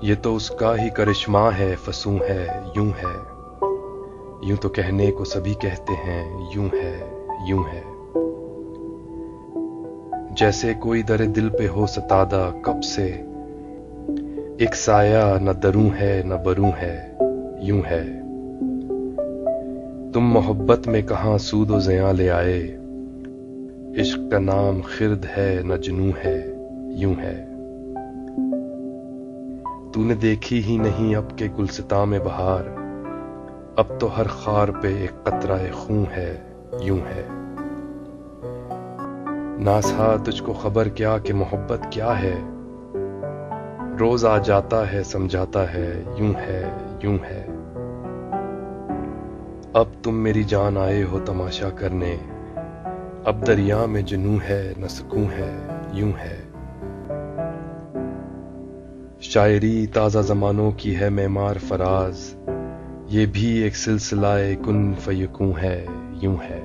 ये तो उसका ही करिश्मा है, फसूं है, यूं है। यूं तो कहने को सभी कहते हैं, यूं है, यूं है। जैसे कोई दरे दिल पे हो सतादा कब से, एक साया न दरूं है न बरूं है, यूं है। तुम मोहब्बत में कहां सूदो ज़ियां ले आए, इश्क का नाम खिर्द है न जुनूं है, यूं है। तूने देखी ही नहीं अब के गुलसितां में बहार, अब तो हर खार पे एक कतरा खून है, यूं है। नाज़हा तुझको खबर क्या कि मोहब्बत क्या है, रोज आ जाता है समझाता है, यूं है, यूं है। अब तुम मेरी जान आए हो तमाशा करने, अब दरिया में जुनूं है न सुकून है, यूं है। शायरी ताज़ा ज़मानों की है मेमार फराज, ये भी एक सिलसिलाए कुन फयकूं है, यूं है।